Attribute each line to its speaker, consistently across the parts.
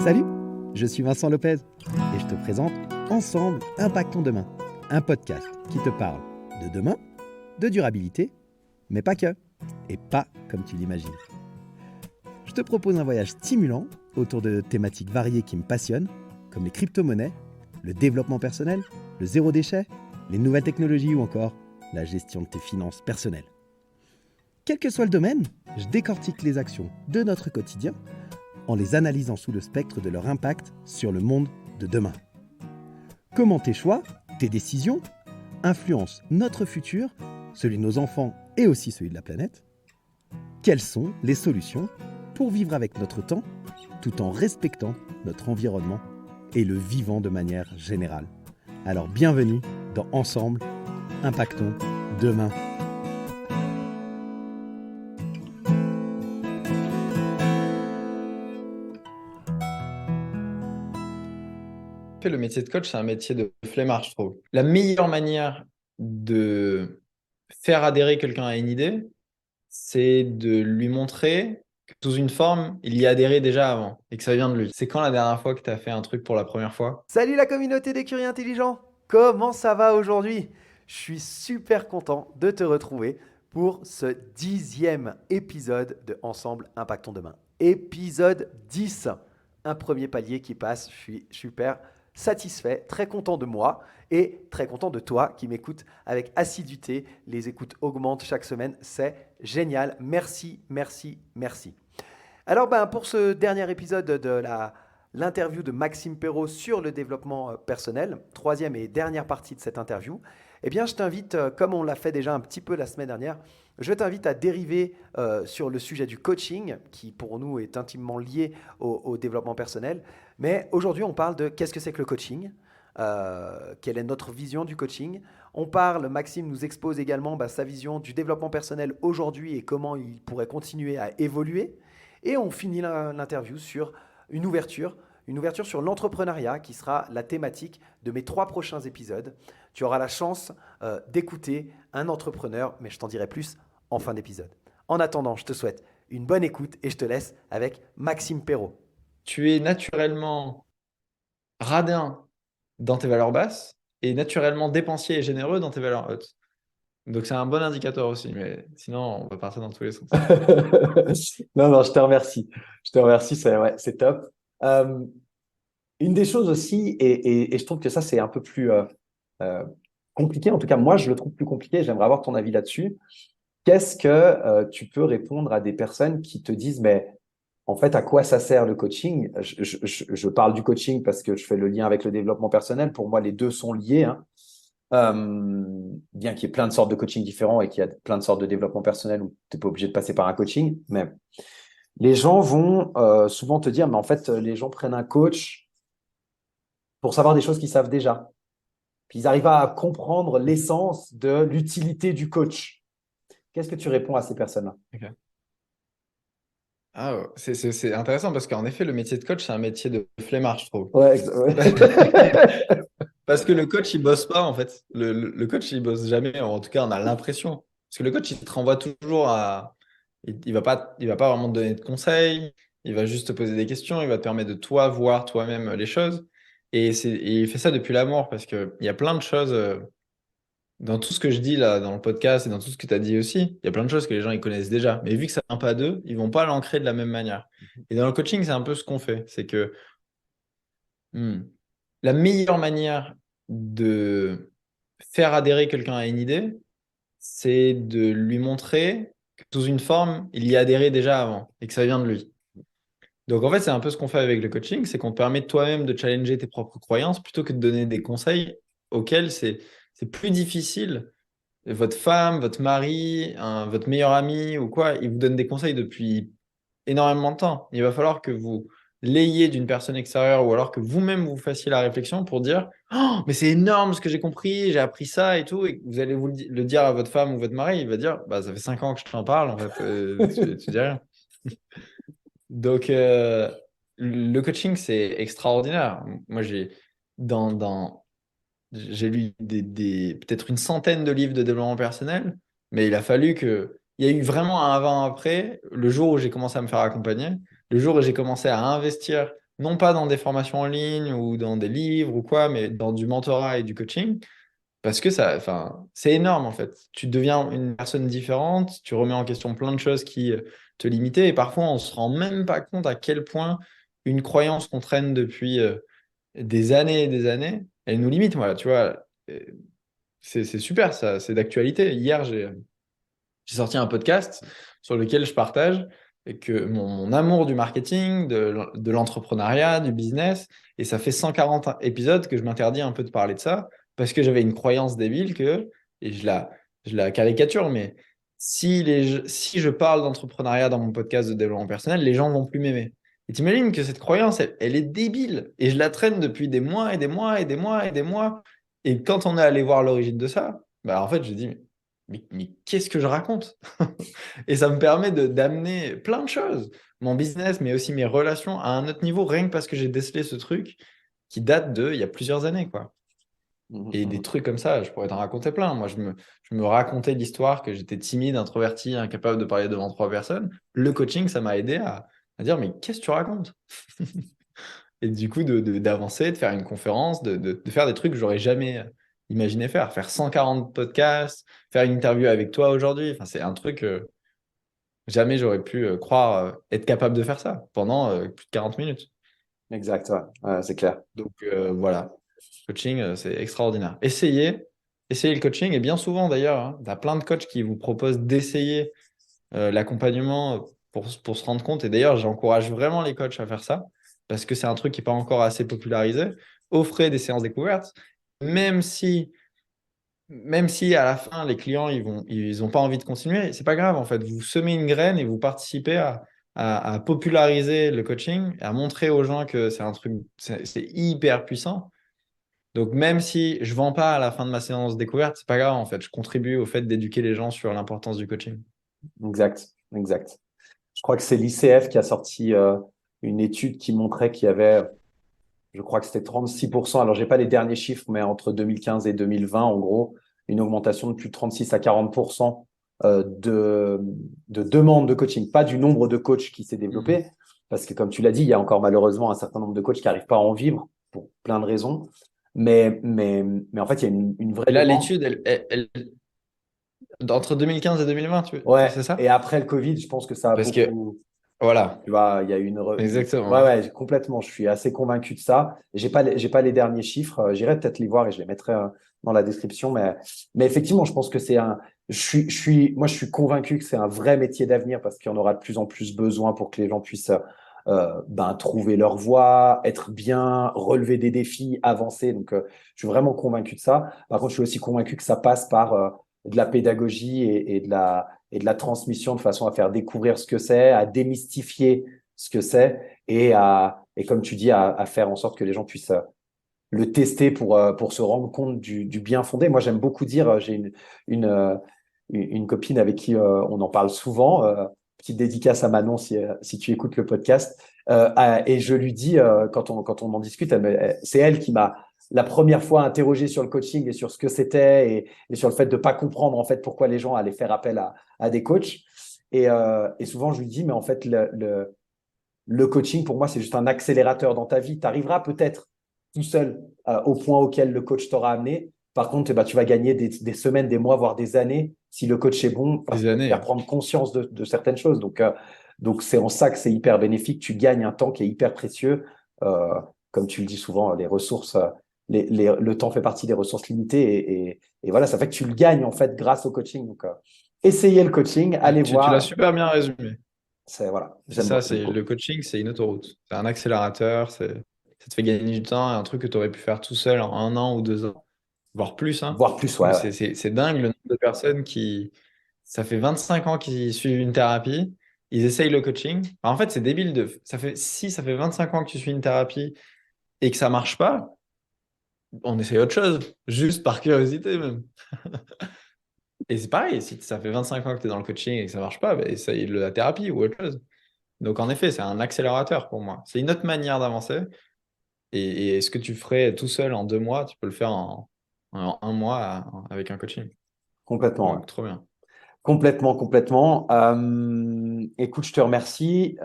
Speaker 1: Salut, je suis Vincent Lopez et je te présente Ensemble Impactons Demain, un podcast qui te parle de demain, de durabilité, mais pas que, et pas comme tu l'imagines. Je te propose un voyage stimulant autour de thématiques variées qui me passionnent, comme les crypto-monnaies, le développement personnel, le zéro déchet, les nouvelles technologies ou encore la gestion de tes finances personnelles. Quel que soit le domaine, je décortique les actions de notre quotidien en les analysant sous le spectre de leur impact sur le monde de demain. Comment tes choix, tes décisions, influencent notre futur, celui de nos enfants et aussi celui de la planète? Quelles sont les solutions pour vivre avec notre temps, tout en respectant notre environnement et le vivant de manière générale? Alors bienvenue dans Ensemble, Impactons Demain.
Speaker 2: Le métier de coach, c'est un métier de flemmard, je trouve. La meilleure manière de faire adhérer quelqu'un à une idée, c'est de lui montrer que sous une forme, il y a adhéré déjà avant et que ça vient de lui. C'est quand la dernière fois que tu as fait un truc pour la première fois?
Speaker 3: Salut la communauté des curieux intelligents. Comment ça va aujourd'hui? Je suis super content de te retrouver pour ce 10e épisode de Ensemble Impactons Demain. Épisode 10, un premier palier qui passe. Je suis super satisfait, très content de moi et très content de toi qui m'écoutes avec assiduité. Les écoutes augmentent chaque semaine, c'est génial. Merci, merci, merci. Alors pour ce dernier épisode de l'interview de Maxime Perrault sur le développement personnel, troisième et dernière partie de cette interview, eh bien je t'invite, comme on l'a fait déjà un petit peu la semaine dernière, je t'invite à dériver sur le sujet du coaching, qui pour nous est intimement lié au développement personnel. Mais aujourd'hui, on parle de qu'est-ce que c'est que le coaching, quelle est notre vision du coaching. On parle, Maxime nous expose également sa vision du développement personnel aujourd'hui et comment il pourrait continuer à évoluer. Et on finit l'interview sur une ouverture sur l'entrepreneuriat qui sera la thématique de mes 3 prochains épisodes. Tu auras la chance d'écouter un entrepreneur, mais je t'en dirai plus en fin d'épisode. En attendant, je te souhaite une bonne écoute et je te laisse avec Maxime Perrault.
Speaker 2: Tu es naturellement radin dans tes valeurs basses et naturellement dépensier et généreux dans tes valeurs hautes. Donc c'est un bon indicateur aussi, mais sinon on va partir dans tous les sens.
Speaker 3: Non, je te remercie. C'est top. Une des choses aussi, et je trouve que ça c'est un peu plus compliqué, en tout cas moi je le trouve plus compliqué, j'aimerais avoir ton avis là-dessus. Qu'est-ce que tu peux répondre à des personnes qui te disent, mais en fait, à quoi ça sert le coaching? Je parle du coaching parce que je fais le lien avec le développement personnel. Pour moi, les deux sont liés, hein. Bien qu'il y ait plein de sortes de coaching différents et qu'il y a plein de sortes de développement personnel où tu n'es pas obligé de passer par un coaching. Mais les gens vont souvent te dire, mais en fait, les gens prennent un coach pour savoir des choses qu'ils savent déjà. Puis ils arrivent à comprendre l'essence de l'utilité du coach. Qu'est-ce que tu réponds à ces personnes-là?
Speaker 2: Okay. Ah, c'est intéressant parce qu'en effet, le métier de coach, c'est un métier de flemmard, je trouve.
Speaker 3: Ouais.
Speaker 2: Parce que le coach, il bosse pas, en fait. Le coach, il bosse jamais. En tout cas, on a l'impression. Parce que le coach, il te renvoie toujours à... Il va pas vraiment te donner de conseils. Il va juste te poser des questions. Il va te permettre de toi voir toi-même les choses. Et il fait ça depuis l'amour parce qu'il y a plein de choses... Dans tout ce que je dis là dans le podcast et dans tout ce que tu as dit aussi, il y a plein de choses que les gens ils connaissent déjà. Mais vu que ça vient pas d'eux, ils vont pas l'ancrer de la même manière. Et dans le coaching, c'est un peu ce qu'on fait. C'est que la meilleure manière de faire adhérer quelqu'un à une idée, c'est de lui montrer que sous une forme, il y a adhéré déjà avant et que ça vient de lui. Donc en fait, c'est un peu ce qu'on fait avec le coaching, c'est qu'on te permet toi-même de challenger tes propres croyances plutôt que de donner des conseils auxquels c'est plus difficile. Votre femme, votre mari, votre meilleur ami ou quoi, il vous donne des conseils depuis énormément de temps. Il va falloir que vous l'ayez d'une personne extérieure ou alors que vous-même vous fassiez la réflexion pour dire oh, mais c'est énorme ce que j'ai compris, j'ai appris ça et tout. Et vous allez le dire à votre femme ou votre mari, il va dire bah, ça fait 5 ans que je t'en parle, en fait, tu dis rien. Donc, le coaching, c'est extraordinaire. Moi, j'ai lu peut-être une centaine de livres de développement personnel, mais il a fallu que... Il y a eu vraiment un avant-après, le jour où j'ai commencé à me faire accompagner, le jour où j'ai commencé à investir non pas dans des formations en ligne ou dans des livres ou quoi, mais dans du mentorat et du coaching. Parce que enfin, c'est énorme en fait. Tu deviens une personne différente, tu remets en question plein de choses qui te limitaient et parfois on se rend même pas compte à quel point une croyance qu'on traîne depuis des années et des années, elle nous limite. Voilà, tu vois, c'est super ça, c'est d'actualité. Hier, j'ai sorti un podcast sur lequel je partage et que mon amour du marketing, de l'entrepreneuriat, du business, et ça fait 140 épisodes que je m'interdis un peu de parler de ça parce que j'avais une croyance débile et je la caricature, mais si je parle d'entrepreneuriat dans mon podcast de développement personnel, les gens vont plus m'aimer. Et t'imagines que cette croyance, elle est débile et je la traîne depuis des mois et des mois et des mois et des mois. Et quand on est allé voir l'origine de ça, bah en fait, je dis, mais qu'est-ce que je raconte? Et ça me permet d'amener plein de choses, mon business, mais aussi mes relations à un autre niveau, rien que parce que j'ai décelé ce truc qui date il y a plusieurs années, quoi.
Speaker 3: Mhm,
Speaker 2: Et des
Speaker 3: mhm.
Speaker 2: trucs comme ça, je pourrais t'en raconter plein. Moi, je me racontais l'histoire que j'étais timide, introverti, incapable de parler devant trois personnes. Le coaching, ça m'a aidé à dire, mais qu'est-ce que tu racontes? Et du coup, d'avancer, de faire une conférence, de faire des trucs que j'aurais jamais imaginé faire. Faire 140 podcasts, faire une interview avec toi aujourd'hui. Enfin, c'est un truc, jamais j'aurais pu croire être capable de faire ça pendant plus de 40 minutes.
Speaker 3: Exact, ouais. Ouais, c'est clair.
Speaker 2: Donc voilà, coaching, c'est extraordinaire. Essayez le coaching. Et bien souvent d'ailleurs, hein, tu as plein de coachs qui vous proposent d'essayer l'accompagnement pour se rendre compte. Et d'ailleurs, j'encourage vraiment les coachs à faire ça parce que c'est un truc qui n'est pas encore assez popularisé. Offrez des séances découvertes, même si, même si à la fin, les clients ils ont pas envie de continuer, c'est pas grave en fait. Vous semez une graine et vous participez à populariser le coaching, à montrer aux gens que c'est un truc, c'est hyper puissant. Donc même si je vends pas à la fin de ma séance découverte, c'est pas grave en fait. Je contribue au fait d'éduquer les gens sur l'importance du coaching.
Speaker 3: Exact, exact. Je crois que c'est l'ICF qui a sorti une étude qui montrait qu'il y avait, je crois que c'était 36%, alors j'ai pas les derniers chiffres, mais entre 2015 et 2020, en gros, une augmentation de plus de 36 à 40% de demandes de coaching, pas du nombre de coachs qui s'est
Speaker 2: Mhm.
Speaker 3: développé, parce que comme tu l'as dit, il y a encore malheureusement un certain nombre de coachs qui n'arrivent pas à en vivre pour plein de raisons, mais en fait, il y a une vraie
Speaker 2: Et là,
Speaker 3: demande.
Speaker 2: l'étude, entre 2015 et 2020,
Speaker 3: Ouais,
Speaker 2: c'est ça?
Speaker 3: et après le Covid, je pense que ça a
Speaker 2: Parce que,
Speaker 3: beaucoup.
Speaker 2: voilà,
Speaker 3: Tu vois, il y a
Speaker 2: exactement.
Speaker 3: Ouais, ouais, complètement. Je suis assez convaincu de ça. J'ai pas les derniers chiffres. J'irai peut-être les voir et je les mettrai dans la description. Mais effectivement, je pense que c'est un. Moi, je suis convaincu que c'est un vrai métier d'avenir parce qu'il y en aura de plus en plus besoin pour que les gens puissent trouver leur voie, être bien, relever des défis, avancer. Donc, je suis vraiment convaincu de ça. Par contre, je suis aussi convaincu que ça passe par de la pédagogie et de la transmission de façon à faire découvrir ce que c'est, à démystifier ce que c'est et comme tu dis, à faire en sorte que les gens puissent le tester pour se rendre compte du bien fondé. Moi, j'aime beaucoup dire, j'ai une, euh, une copine avec qui on en parle souvent, petite dédicace à Manon si tu écoutes le podcast, et je lui dis, quand on en discute, c'est elle qui m'a la première fois interrogé sur le coaching et sur ce que c'était et sur le fait de ne pas comprendre en fait pourquoi les gens allaient faire appel à des coachs. Et souvent, je lui dis, mais en fait, le coaching, pour moi, c'est juste un accélérateur dans ta vie. Tu arriveras peut-être tout seul au point auquel le coach t'aura amené. Par contre, eh ben, tu vas gagner des semaines, des mois, voire des années si le coach est bon, parce
Speaker 2: Des
Speaker 3: qu'il va te
Speaker 2: années.
Speaker 3: faire prendre conscience de certaines choses. Donc c'est en ça que c'est hyper bénéfique. Tu gagnes un temps qui est hyper précieux. Euh, Comme tu le dis souvent, les ressources, le temps fait partie des ressources limitées. Et voilà, ça fait que tu le gagnes en fait grâce au coaching. Donc, essayez le coaching,
Speaker 2: Ouais,
Speaker 3: allez
Speaker 2: tu l'as
Speaker 3: voir.
Speaker 2: super bien résumé.
Speaker 3: Voilà,
Speaker 2: C'est ça,
Speaker 3: j'aime
Speaker 2: c'est le
Speaker 3: beaucoup.
Speaker 2: coaching, c'est une autoroute. C'est un accélérateur, ça te fait gagner du temps, et un truc que tu aurais pu faire tout seul en 1 an ou 2 ans, voire plus, hein.
Speaker 3: Voire plus, ouais,
Speaker 2: Moi,
Speaker 3: ouais.
Speaker 2: c'est dingue le nombre de personnes ça fait 25 ans qu'ils suivent une thérapie, ils essayent le coaching. Enfin, en fait, c'est débile si ça fait 25 ans que tu suis une thérapie et que ça marche pas, on essaye autre chose, juste par curiosité même. Et c'est pareil, si ça fait 25 ans que tu es dans le coaching et que ça marche pas, bah, essaye la thérapie ou autre chose. Donc, en effet, c'est un accélérateur pour moi. C'est une autre manière d'avancer. Et ce que tu ferais tout seul en 2 mois, tu peux le faire en 1 mois avec un coaching.
Speaker 3: Complètement, ouais.
Speaker 2: Donc, trop bien.
Speaker 3: Complètement, complètement. Écoute, je te remercie.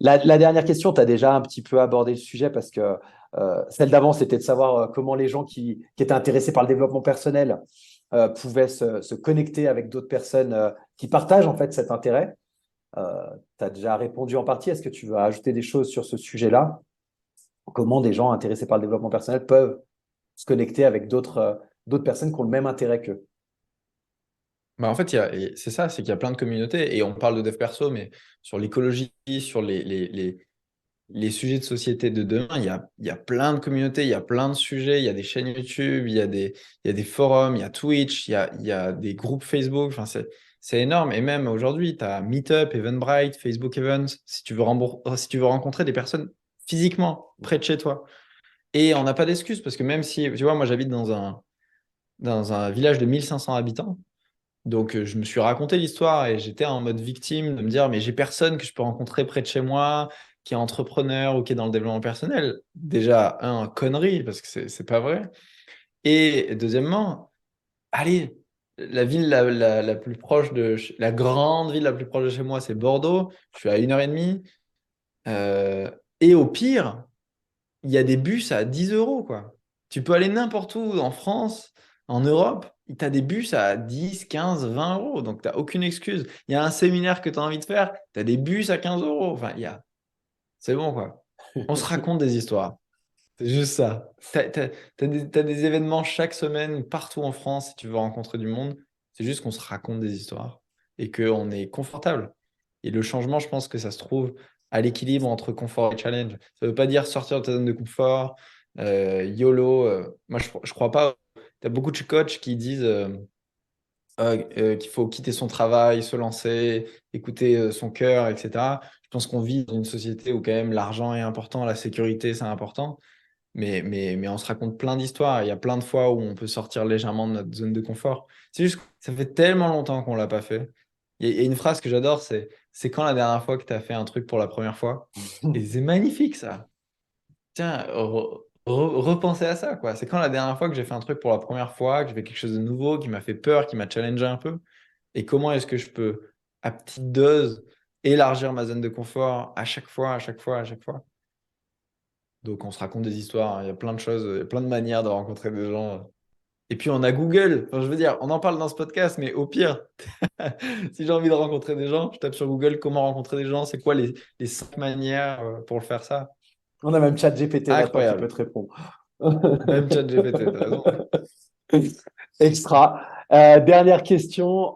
Speaker 3: La dernière question, tu as déjà un petit peu abordé le sujet parce que celle d'avant, c'était de savoir comment les gens qui étaient intéressés par le développement personnel pouvaient se connecter avec d'autres personnes qui partagent en fait cet intérêt. Tu as déjà répondu en partie. Est-ce que tu veux ajouter des choses sur ce sujet-là? Comment des gens intéressés par le développement personnel peuvent se connecter avec d'autres personnes qui ont le même intérêt qu'eux?
Speaker 2: Bah, en fait, c'est ça, c'est qu'il y a plein de communautés et on parle de dev perso, mais sur l'écologie, sur les sujets de société de demain, il y a plein de communautés, il y a plein de sujets, il y a des chaînes YouTube, il y a des forums, il y a Twitch, il y a des groupes Facebook. Enfin, c'est énorme. Et même aujourd'hui, tu as Meetup, Eventbrite, Facebook Events, si tu veux rencontrer des personnes physiquement près de chez toi. Et on n'a pas d'excuses parce que même si, tu vois, moi j'habite dans un village de 1500 habitants. Donc, je me suis raconté l'histoire et j'étais en mode victime de me dire, mais j'ai personne que je peux rencontrer près de chez moi, qui est entrepreneur ou qui est dans le développement personnel. Déjà, connerie, parce que c'est pas vrai. Et deuxièmement, allez, la ville la plus proche la grande ville la plus proche de chez moi, c'est Bordeaux. Je suis à 1h30. Et au pire, il y a des bus à 10 euros, quoi. Tu peux aller n'importe où en France, en Europe, tu as des bus à 10, 15, 20 euros. Donc, tu n'as aucune excuse. Il y a un séminaire que tu as envie de faire, tu as des bus à 15 euros. Enfin, c'est bon, quoi. On se raconte des histoires. C'est juste ça. T'as des événements chaque semaine partout en France si tu veux rencontrer du monde. C'est juste qu'on se raconte des histoires et qu'on est confortable. Et le changement, je pense que ça se trouve à l'équilibre entre confort et challenge. Ça ne veut pas dire sortir de ta zone de confort, YOLO. Moi, je crois pas. Tu as beaucoup de coachs qui disent qu'il faut quitter son travail, se lancer, écouter son cœur, etc. Je pense qu'on vit dans une société où quand même l'argent est important, la sécurité, c'est important. Mais on se raconte plein d'histoires. Il y a plein de fois où on peut sortir légèrement de notre zone de confort. C'est juste que ça fait tellement longtemps qu'on ne l'a pas fait. Il y a une phrase que j'adore, c'est quand la dernière fois que tu as fait un truc pour la première fois. Et c'est magnifique ça. Tiens, repensez à ça, quoi. C'est quand la dernière fois que j'ai fait un truc pour la première fois, que j'ai fait quelque chose de nouveau, qui m'a fait peur, qui m'a challengé un peu. Et comment est-ce que je peux, à petite dose, élargir ma zone de confort à chaque fois, à chaque fois, à chaque fois. Donc, on se raconte des histoires, hein. Il y a plein de choses, il y a plein de manières de rencontrer des gens. Et puis, on a Google. Enfin, je veux dire, on en parle dans ce podcast, mais au pire, si j'ai envie de rencontrer des gens, je tape sur Google comment rencontrer des gens, c'est quoi les 5 manières pour le faire ça.
Speaker 3: On a même ChatGPT maintenant qui peut
Speaker 2: Incroyable.
Speaker 3: te répondre.
Speaker 2: Même ChatGPT, t'as raison.
Speaker 3: Extra. Dernière question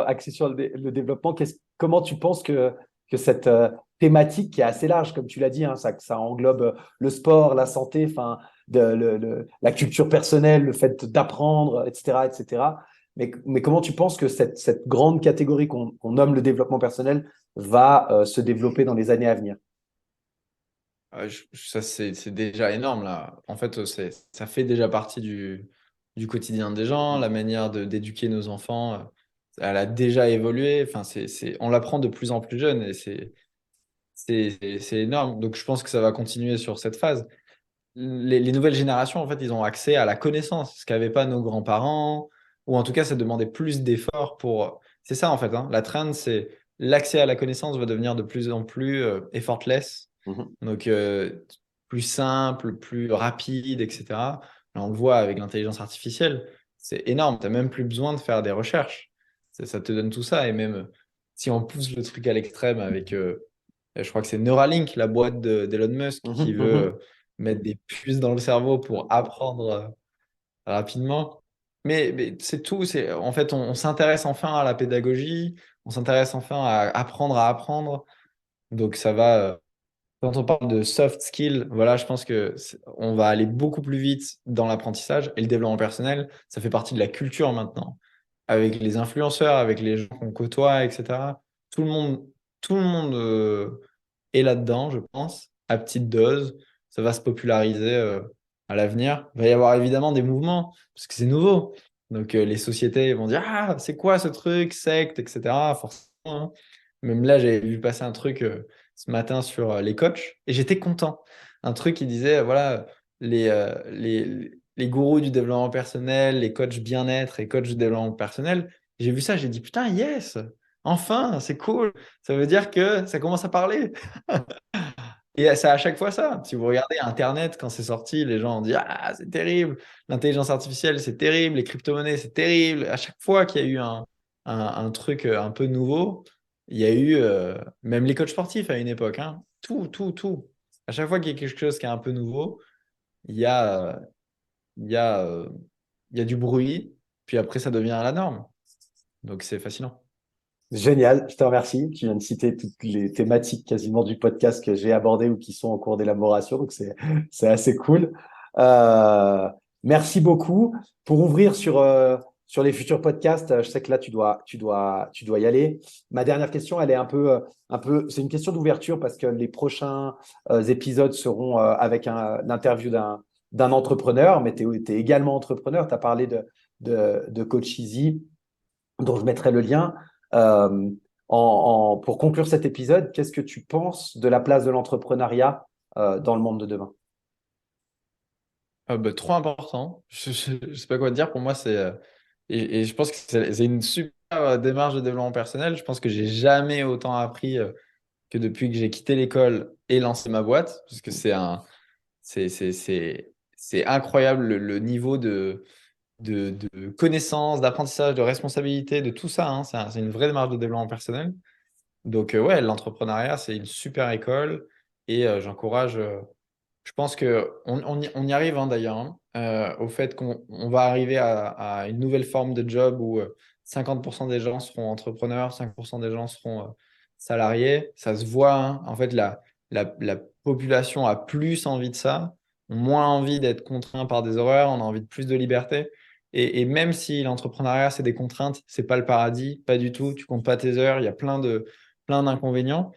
Speaker 3: axée sur le développement. Comment tu penses que cette thématique qui est assez large, comme tu l'as dit, hein, ça englobe le sport, la santé, enfin, la culture personnelle, le fait d'apprendre, etc., etc. Mais comment tu penses que cette grande catégorie qu'on nomme le développement personnel va se développer dans les années à venir?
Speaker 2: Ça, c'est déjà énorme, là. En fait, ça fait déjà partie du quotidien des gens, la manière d'éduquer nos enfants, elle a déjà évolué. Enfin, on l'apprend de plus en plus jeune et c'est énorme. Donc, je pense que ça va continuer sur cette phase. Les nouvelles générations, en fait, ils ont accès à la connaissance, ce qu'avaient pas nos grands-parents, ou en tout cas, ça demandait plus d'efforts pour. C'est ça, en fait, hein. La trend, c'est l'accès à la connaissance va devenir de plus en plus effortless,
Speaker 3: Mhm.
Speaker 2: donc plus simple, plus rapide, etc. Là, on le voit avec l'intelligence artificielle, c'est énorme. Tu n'as même plus besoin de faire des recherches. Ça te donne tout ça, et même si on pousse le truc à l'extrême avec, je crois que c'est Neuralink, la boîte d'Elon Musk, qui
Speaker 3: Mhm.
Speaker 2: veut
Speaker 3: Mhm.
Speaker 2: mettre des puces dans le cerveau pour apprendre rapidement. Mais c'est tout. En fait, on s'intéresse enfin à la pédagogie, on s'intéresse enfin à apprendre à apprendre. Donc ça va. Quand on parle de soft skills, voilà, je pense que on va aller beaucoup plus vite dans l'apprentissage et le développement personnel. Ça fait partie de la culture maintenant, avec les influenceurs, avec les gens qu'on côtoie, etc. Tout le monde, tout le monde est là-dedans, je pense, à petite dose. Ça va se populariser à l'avenir. Il va y avoir évidemment des mouvements, parce que c'est nouveau. Donc les sociétés vont dire, ah, c'est quoi ce truc, secte, etc. Forcément, hein. Même là, j'ai vu passer un truc ce matin sur les coachs, et j'étais content. Un truc qui disait, voilà, les gourous du développement personnel, les coachs bien-être et coachs du développement personnel. J'ai vu ça, j'ai dit, putain, yes! Enfin, c'est cool. Ça veut dire que ça commence à parler. Et c'est à chaque fois ça. Si vous regardez Internet, quand c'est sorti, les gens ont dit ah, c'est terrible. L'intelligence artificielle, c'est terrible. Les crypto-monnaies, c'est terrible. À chaque fois qu'il y a eu un truc un peu nouveau, il y a eu même les coachs sportifs à une époque. Hein, tout, tout, tout. À chaque fois qu'il y a quelque chose qui est un peu nouveau, il y a, il y a, il y a du bruit. Puis après, ça devient la norme. Donc, c'est fascinant.
Speaker 4: Génial, je te remercie. Tu viens de citer toutes les thématiques quasiment du podcast que j'ai abordées ou qui sont en cours d'élaboration, donc c'est assez cool. Euh, Merci beaucoup. Pour ouvrir sur les futurs podcasts, je sais que là tu dois y aller. Ma dernière question, elle est c'est une question d'ouverture parce que les prochains épisodes seront avec l'interview d'un entrepreneur, mais tu es également entrepreneur. Tu as parlé de Coach Easy, dont je mettrai le lien. Euh, pour conclure cet épisode, qu'est-ce que tu penses de la place de l'entrepreneuriat dans le monde de demain?
Speaker 2: Bah, trop important. Je sais pas quoi te dire. Pour moi, et je pense que c'est une super démarche de développement personnel. Je pense que j'ai jamais autant appris que depuis que j'ai quitté l'école et lancé ma boîte. Parce que c'est incroyable le niveau de connaissances, d'apprentissage, de responsabilité, de tout ça. Hein. C'est une vraie démarche de développement personnel. Donc, ouais, l'entrepreneuriat, c'est une super école et j'encourage. Je pense on y arrive hein, d'ailleurs, hein, au fait qu'on va arriver à une nouvelle forme de job où 50% des gens seront entrepreneurs, 5% des gens seront salariés. Ça se voit. Hein. En fait, la population a plus envie de ça, moins envie d'être contraint par des horaires, on a envie de plus de liberté. Et même si l'entrepreneuriat, c'est des contraintes, c'est pas le paradis, pas du tout. Tu comptes pas tes heures, il y a plein d'inconvénients.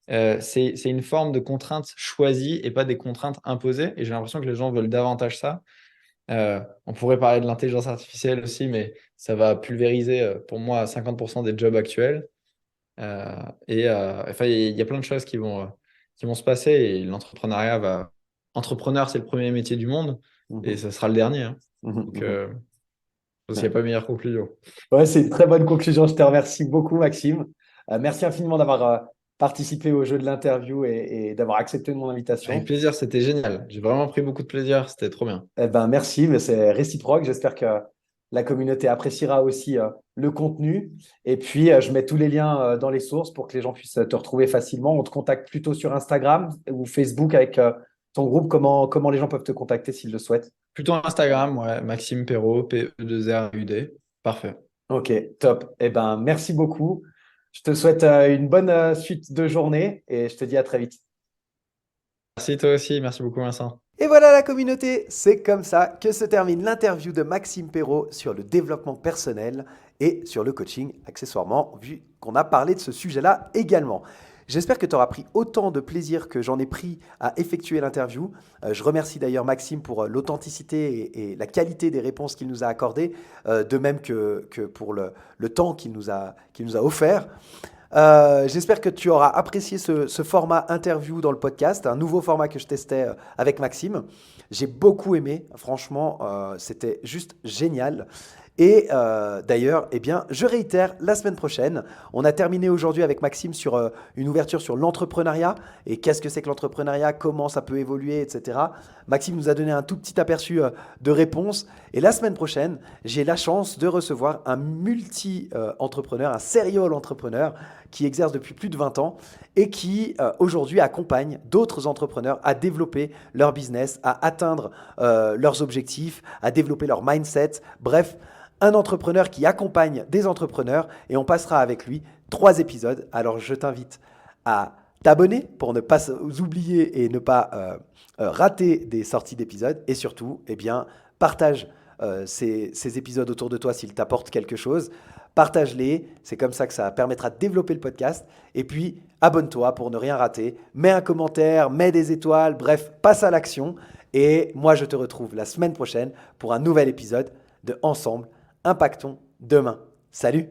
Speaker 2: C'est une forme de contrainte choisie et pas des contraintes imposées. Et j'ai l'impression que les gens veulent davantage ça. On pourrait parler de l'intelligence artificielle aussi, mais ça va pulvériser pour moi 50% des jobs actuels. Enfin, il y a plein de choses qui vont se passer et l'entrepreneuriat va. Entrepreneur, c'est le premier métier du monde et
Speaker 4: Mhm.
Speaker 2: ça sera le dernier. Hein.
Speaker 4: Mhm,
Speaker 2: Donc,
Speaker 4: mhm.
Speaker 2: il n'y a pas meilleure conclusion.
Speaker 4: Ouais, c'est une très bonne conclusion. Je te remercie beaucoup, Maxime. Merci infiniment d'avoir participé au jeu de l'interview et d'avoir accepté mon
Speaker 2: Avec
Speaker 4: invitation.
Speaker 2: plaisir, c'était génial. J'ai vraiment pris beaucoup de plaisir, c'était trop bien.
Speaker 4: Eh ben, merci, mais c'est réciproque. J'espère que la communauté appréciera aussi le contenu. Et puis, je mets tous les liens dans les sources pour que les gens puissent te retrouver facilement. On te contacte plutôt sur Instagram ou Facebook avec ton groupe. Comment les gens peuvent te contacter s'ils le souhaitent?
Speaker 2: Plutôt Instagram, ouais, Maxime Perrault, P-E-2-R-U-D. Parfait.
Speaker 4: Ok, top. Eh ben, merci beaucoup. Je te souhaite une bonne suite de journée et je te dis à très vite.
Speaker 2: Merci toi aussi, merci beaucoup Vincent.
Speaker 3: Et voilà la communauté, c'est comme ça que se termine l'interview de Maxime Perrault sur le développement personnel et sur le coaching, accessoirement, vu qu'on a parlé de ce sujet-là également. J'espère que tu auras pris autant de plaisir que j'en ai pris à effectuer l'interview. Je remercie d'ailleurs Maxime pour l'authenticité et la qualité des réponses qu'il nous a accordées, de même que pour le temps qu'il nous a offert. J'espère que tu auras apprécié ce format interview dans le podcast, un nouveau format que je testais avec Maxime. J'ai beaucoup aimé, franchement, c'était juste génial. Et d'ailleurs, eh bien, je réitère, la semaine prochaine, on a terminé aujourd'hui avec Maxime sur une ouverture sur l'entrepreneuriat et qu'est-ce que c'est que l'entrepreneuriat, comment ça peut évoluer, etc. Maxime nous a donné un tout petit aperçu de réponse. Et la semaine prochaine, j'ai la chance de recevoir un multi-entrepreneur, un serial entrepreneur qui exerce depuis plus de 20 ans et qui aujourd'hui accompagne d'autres entrepreneurs à développer leur business, à atteindre leurs objectifs, à développer leur mindset. Bref, un entrepreneur qui accompagne des entrepreneurs et on passera avec lui 3 épisodes. Alors je t'invite à t'abonner pour ne pas oublier et ne pas rater des sorties d'épisodes et surtout, eh bien, partage ces épisodes autour de toi s'ils t'apportent quelque chose. Partage-les, c'est comme ça que ça permettra de développer le podcast. Et puis, abonne-toi pour ne rien rater. Mets un commentaire, mets des étoiles, bref, passe à l'action. Et moi, je te retrouve la semaine prochaine pour un nouvel épisode de Ensemble, impactons demain. Salut!